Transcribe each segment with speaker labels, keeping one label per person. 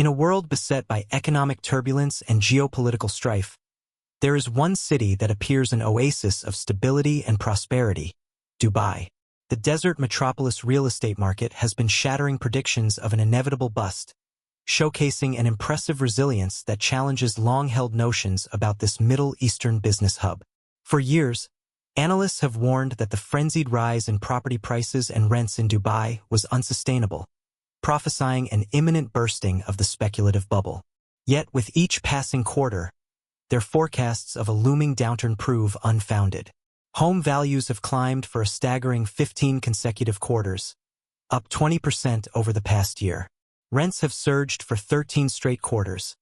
Speaker 1: In a world beset by economic turbulence and geopolitical strife, there is one city that appears an oasis of stability and prosperity: Dubai. The desert metropolis real estate market has been shattering predictions of an inevitable bust, showcasing an impressive resilience that challenges long-held notions about this Middle Eastern business hub. For years, analysts have warned that the frenzied rise in property prices and rents in Dubai was unsustainable, prophesying an imminent bursting of the speculative bubble. Yet with each passing quarter, their forecasts of a looming downturn prove unfounded. Home values have climbed for a staggering 15 consecutive quarters, up 20% over the past year. Rents have surged for 13 straight quarters,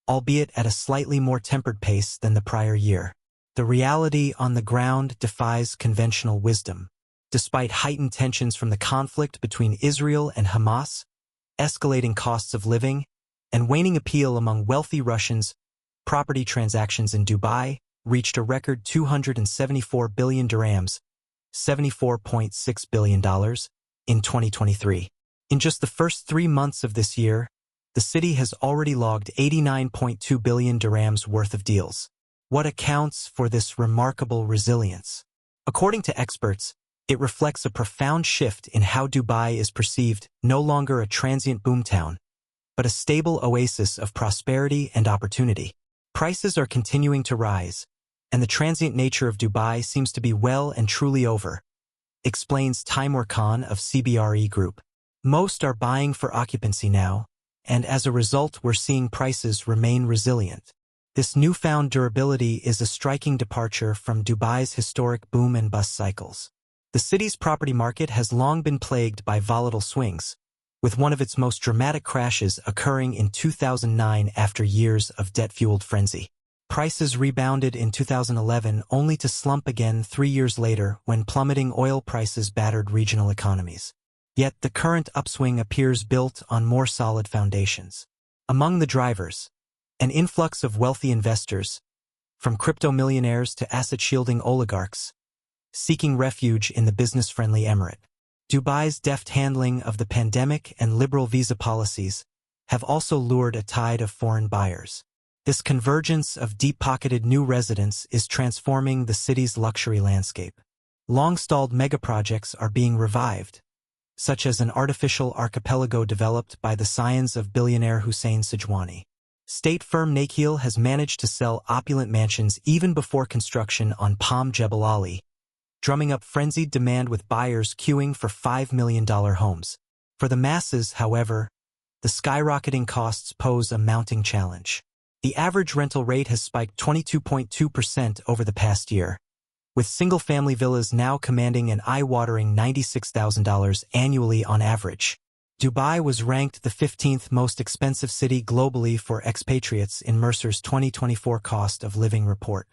Speaker 1: albeit at a slightly more tempered pace than the prior year. The reality on the ground defies conventional wisdom. Despite heightened tensions from the conflict between Israel and Hamas, escalating costs of living, and waning appeal among wealthy Russians, property transactions in Dubai reached a record 274 billion dirhams, $74.6 billion, in 2023. In just the first 3 months of this year, the city has already logged 89.2 billion dirhams worth of deals. What accounts for this remarkable resilience? According to experts, it reflects a profound shift in how Dubai is perceived, no longer a transient boomtown, but a stable oasis of prosperity and opportunity. Prices are continuing to rise, and the transient nature of Dubai seems to be well and truly over, explains Timur Khan of CBRE Group. Most are buying for occupancy now, and as a result we're seeing prices remain resilient. This newfound durability is a striking departure from Dubai's historic boom and bust cycles. The city's property market has long been plagued by volatile swings, with one of its most dramatic crashes occurring in 2009 after years of debt-fueled frenzy. Prices rebounded in 2011 only to slump again 3 years later when plummeting oil prices battered regional economies. Yet the current upswing appears built on more solid foundations. Among the drivers, an influx of wealthy investors, from crypto millionaires to asset-shielding oligarchs, seeking refuge in the business-friendly emirate. Dubai's deft handling of the pandemic and liberal visa policies have also lured a tide of foreign buyers. This convergence of deep-pocketed new residents is transforming the city's luxury landscape. Long-stalled megaprojects are being revived, such as an artificial archipelago developed by the scions of billionaire Hussein Sajwani. State firm Nakheel has managed to sell opulent mansions even before construction on Palm Jebel Ali, drumming up frenzied demand with buyers queuing for $5 million homes. For the masses, however, the skyrocketing costs pose a mounting challenge. The average rental rate has spiked 22.2% over the past year, with single-family villas now commanding an eye-watering $96,000 annually on average. Dubai was ranked the 15th most expensive city globally for expatriates in Mercer's 2024 cost of living report.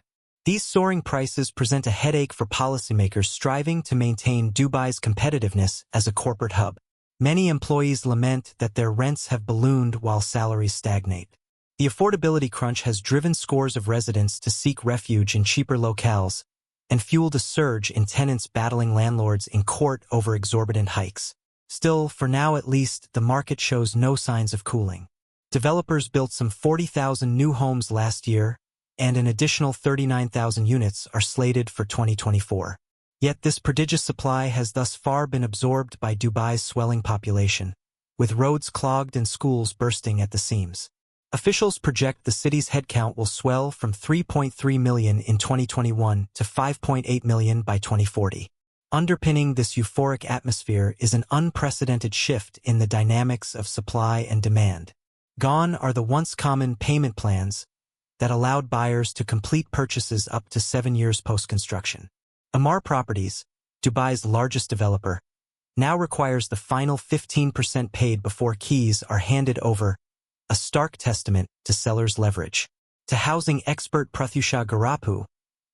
Speaker 1: These soaring prices present a headache for policymakers striving to maintain Dubai's competitiveness as a corporate hub. Many employees lament that their rents have ballooned while salaries stagnate. The affordability crunch has driven scores of residents to seek refuge in cheaper locales and fueled a surge in tenants battling landlords in court over exorbitant hikes. Still, for now at least, the market shows no signs of cooling. Developers built some 40,000 new homes last year, and an additional 39,000 units are slated for 2024. Yet this prodigious supply has thus far been absorbed by Dubai's swelling population, with roads clogged and schools bursting at the seams. Officials project the city's headcount will swell from 3.3 million in 2021 to 5.8 million by 2040. Underpinning this euphoric atmosphere is an unprecedented shift in the dynamics of supply and demand. Gone are the once common payment plans that allowed buyers to complete purchases up to 7 years post-construction. Amar Properties, Dubai's largest developer, now requires the final 15% paid before keys are handed over, a stark testament to sellers' leverage. To housing expert Pratyusha Garapu,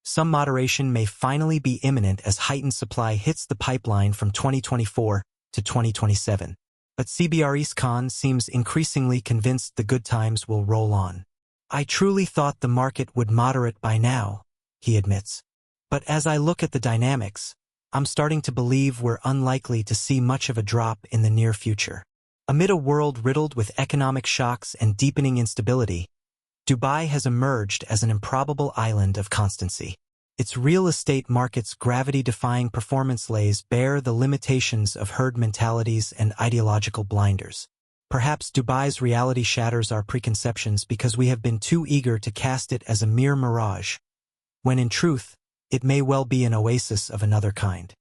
Speaker 1: some moderation may finally be imminent as heightened supply hits the pipeline from 2024 to 2027. But CBRE's Khan seems increasingly convinced the good times will roll on. "I truly thought the market would moderate by now," he admits. "But as I look at the dynamics, I'm starting to believe we're unlikely to see much of a drop in the near future." Amid a world riddled with economic shocks and deepening instability, Dubai has emerged as an improbable island of constancy. Its real estate market's gravity-defying performance lays bare the limitations of herd mentalities and ideological blinders. Perhaps Dubai's reality shatters our preconceptions because we have been too eager to cast it as a mere mirage, when in truth, it may well be an oasis of another kind.